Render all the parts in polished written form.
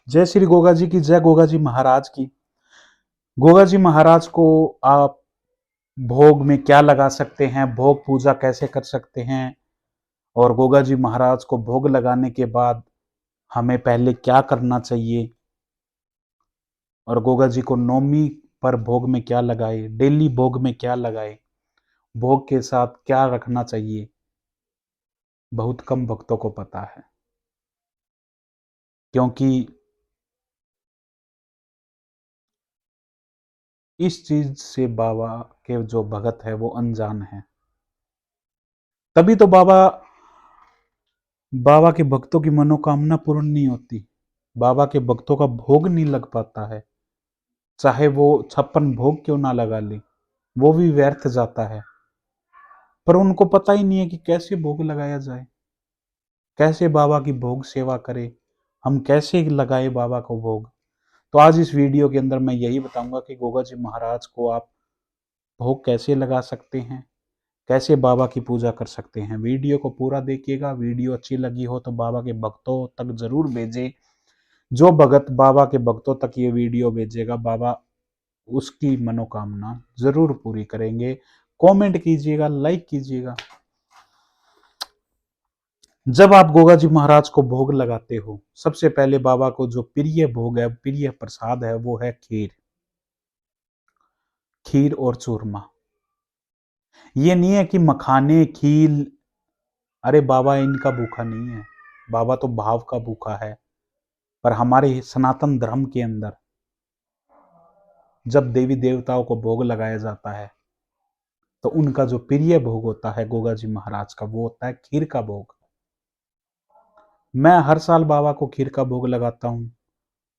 जय श्री गोगा जी की जय, गोगा जी महाराज की। गोगा जी महाराज को आप भोग में क्या लगा सकते हैं, भोग पूजा कैसे कर सकते हैं, और गोगा जी महाराज को भोग लगाने के बाद हमें पहले क्या करना चाहिए, और गोगा जी को नौमी पर भोग में क्या लगाए, डेली भोग में क्या लगाए, भोग के साथ क्या रखना चाहिए, बहुत कम भक्तों को पता है। क्योंकि इस चीज से बाबा के जो भगत है वो अनजान है। तभी तो बाबा बाबा के भक्तों की मनोकामना पूर्ण नहीं होती, बाबा के भक्तों का भोग नहीं लग पाता है। चाहे वो 56 भोग क्यों ना लगा ले, वो भी व्यर्थ जाता है। पर उनको पता ही नहीं है कि कैसे भोग लगाया जाए, कैसे बाबा की भोग सेवा करे, हम कैसे लगाए बाबा को भोग। तो आज इस वीडियो के अंदर मैं यही बताऊंगा कि गोगा जी महाराज को आप भोग कैसे लगा सकते हैं, कैसे बाबा की पूजा कर सकते हैं। वीडियो को पूरा देखिएगा। वीडियो अच्छी लगी हो तो बाबा के भक्तों तक जरूर भेजें। जो भगत बाबा के भक्तों तक ये वीडियो भेजेगा, बाबा उसकी मनोकामना जरूर पूरी करेंगे। कमेंट कीजिएगा, लाइक कीजिएगा। जब आप गोगा जी महाराज को भोग लगाते हो, सबसे पहले बाबा को जो प्रिय भोग है, प्रिय प्रसाद है, वो है खीर। खीर और चूरमा। ये नहीं है कि मखाने खीर, अरे बाबा इनका भूखा नहीं है, बाबा तो भाव का भूखा है। पर हमारे सनातन धर्म के अंदर जब देवी देवताओं को भोग लगाया जाता है तो उनका जो प्रिय भोग होता है गोगा जी महाराज का, वो होता है खीर का भोग। मैं हर साल बाबा को खीर का भोग लगाता हूँ।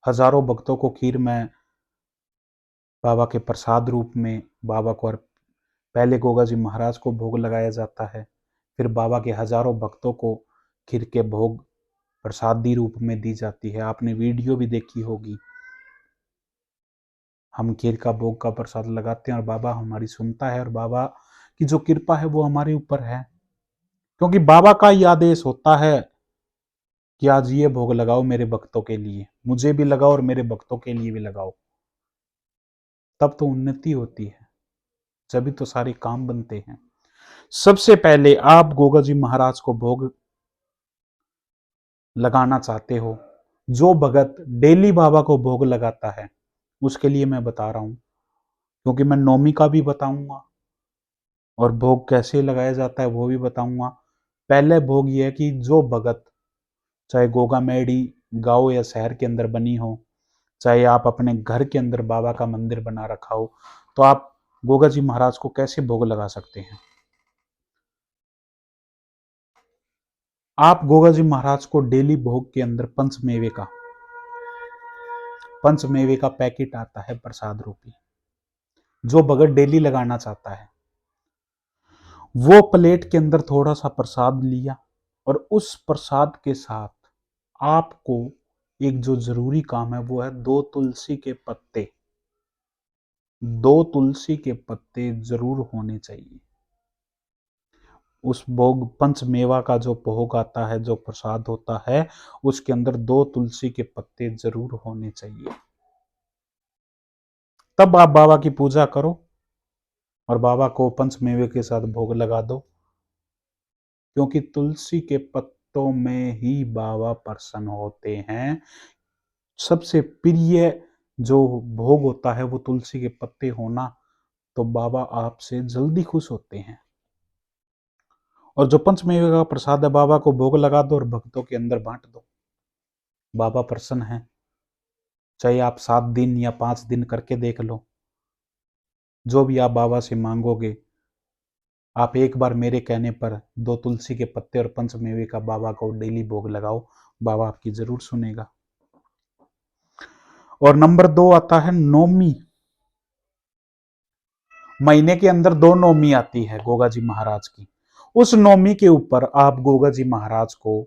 हजारों भक्तों को खीर मैं बाबा के प्रसाद रूप में बाबा को पहले गोगा जी महाराज को भोग लगाया जाता है, फिर बाबा के हजारों भक्तों को खीर के भोग प्रसादी रूप में दी जाती है। आपने वीडियो भी देखी होगी। हम खीर का भोग का प्रसाद लगाते हैं और बाबा हमारी सुनता है, और बाबा की जो कृपा है वो हमारे ऊपर है। क्योंकि बाबा का ही आदेश होता है कि आज ये भोग लगाओ मेरे भक्तों के लिए, मुझे भी लगाओ और मेरे भक्तों के लिए भी लगाओ। तब तो उन्नति होती है, जब तो सारे काम बनते हैं। सबसे पहले आप गोगा जी महाराज को भोग लगाना चाहते हो, जो भगत डेली बाबा को भोग लगाता है उसके लिए मैं बता रहा हूं, क्योंकि मैं नौमी का भी बताऊंगा और भोग कैसे लगाया जाता है वो भी बताऊंगा। पहले भोग ये है कि जो भगत, चाहे गोगा मेडी गांव या शहर के अंदर बनी हो, चाहे आप अपने घर के अंदर बाबा का मंदिर बना रखा हो, तो आप गोगा जी महाराज को कैसे भोग लगा सकते हैं। आप गोगा जी महाराज को डेली भोग के अंदर पंचमेवे का पैकेट आता है प्रसाद रूपी, जो भगत डेली लगाना चाहता है वो प्लेट के अंदर थोड़ा सा प्रसाद लिया, और उस प्रसाद के साथ आपको एक जो जरूरी काम है वो है 2 तुलसी के पत्ते। 2 तुलसी के पत्ते जरूर होने चाहिए। उस भोग पंचमेवा का जो भोग आता है, जो प्रसाद होता है, उसके अंदर 2 तुलसी के पत्ते जरूर होने चाहिए। तब आप बाबा की पूजा करो और बाबा को पंचमेवे के साथ भोग लगा दो, क्योंकि तुलसी के पत्तों में ही बाबा प्रसन्न होते हैं। सबसे प्रिय जो भोग होता है वो तुलसी के पत्ते होना, तो बाबा आपसे जल्दी खुश होते हैं। और जो पंचमेवे का प्रसाद है, बाबा को भोग लगा दो और भक्तों के अंदर बांट दो, बाबा प्रसन्न है। चाहे आप 7 दिन या 5 दिन करके देख लो, जो भी आप बाबा से मांगोगे, आप एक बार मेरे कहने पर 2 तुलसी के पत्ते और पंचमेवे का बाबा को डेली भोग लगाओ, बाबा आपकी जरूर सुनेगा। और नंबर 2 आता है नौमी। महीने के अंदर 2 नौमी आती है गोगा जी महाराज की। उस नौमी के ऊपर आप गोगा जी महाराज को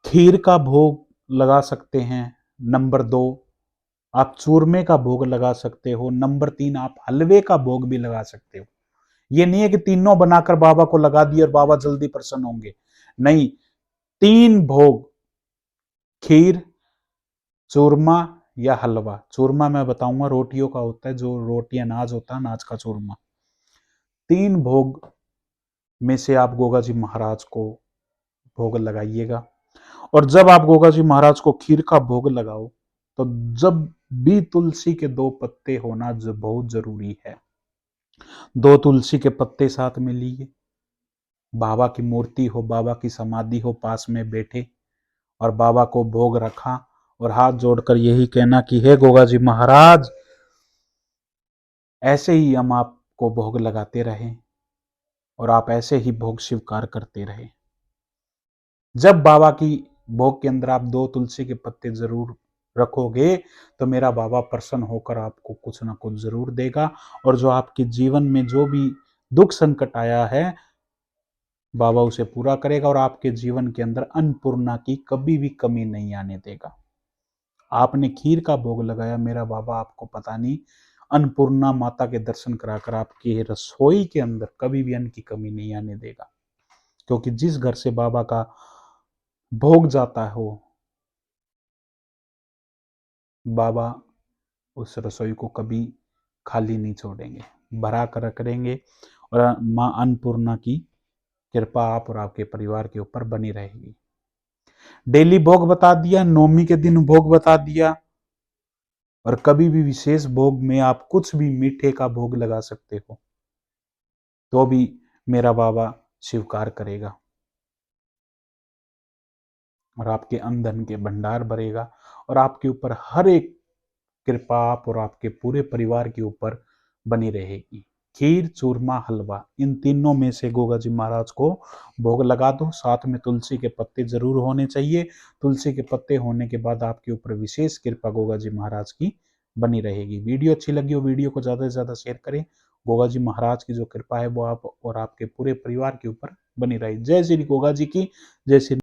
खीर का भोग लगा सकते हैं। नंबर 2, आप चूरमे का भोग लगा सकते हो। नंबर 3, आप हलवे का भोग भी लगा सकते हो। ये नहीं है कि तीनों बनाकर बाबा को लगा दिए और बाबा जल्दी प्रसन्न होंगे, नहीं। 3 भोग, खीर, चूरमा या हलवा। चूरमा मैं बताऊंगा रोटियों का होता है, जो रोटी अनाज होता है, अनाज का चूरमा। 3 भोग में से आप गोगा जी महाराज को भोग लगाइएगा। और जब आप गोगा जी महाराज को खीर का भोग लगाओ, तो जब भी तुलसी के 2 पत्ते होना बहुत जरूरी है। 2 तुलसी के पत्ते साथ में लिए, बाबा की मूर्ति हो, बाबा की समाधि हो, पास में बैठे और बाबा को भोग रखा और हाथ जोड़कर यही कहना कि हे गोगा जी महाराज, ऐसे ही हम आपको भोग लगाते रहें और आप ऐसे ही भोग स्वीकार करते रहें। जब बाबा की भोग के अंदर आप 2 तुलसी के पत्ते जरूर रखोगे, तो मेरा बाबा प्रसन्न होकर आपको कुछ ना कुछ जरूर देगा। और जो आपके जीवन में जो भी दुख संकट आया है, बाबा उसे पूरा करेगा और आपके जीवन के अंदर अन्नपूर्णा की कभी भी कमी नहीं आने देगा। आपने खीर का भोग लगाया, मेरा बाबा आपको पता नहीं अन्नपूर्णा माता के दर्शन कराकर आपकी रसोई के अंदर कभी भी अन्न की कमी नहीं आने देगा। क्योंकि जिस घर से बाबा का भोग जाता हो, बाबा उस रसोई को कभी खाली नहीं छोड़ेंगे, भरा कर रखेंगे। और माँ अन्नपूर्णा की कृपा आप और आपके परिवार के ऊपर बनी रहेगी। डेली भोग बता दिया, नौमी के दिन भोग बता दिया, और कभी भी विशेष भोग में आप कुछ भी मीठे का भोग लगा सकते हो, तो भी मेरा बाबा स्वीकार करेगा और आपके अन्न धन के भंडार भरेगा और आपके ऊपर हर एक कृपा आप और आपके पूरे परिवार के ऊपर बनी रहेगी। खीर, चूरमा, हलवा, इन तीनों में से गोगा जी महाराज को भोग लगा दो। साथ में तुलसी के पत्ते जरूर होने चाहिए। तुलसी के पत्ते होने के बाद आपके ऊपर विशेष कृपा गोगा जी महाराज की बनी रहेगी। वीडियो अच्छी लगी हो, वीडियो को ज़्यादा से ज़्यादा शेयर करें। गोगा जी महाराज की जो कृपा है वो आप और आपके पूरे परिवार के ऊपर बनी रहे। जय श्री गोगा जी की, जय श्री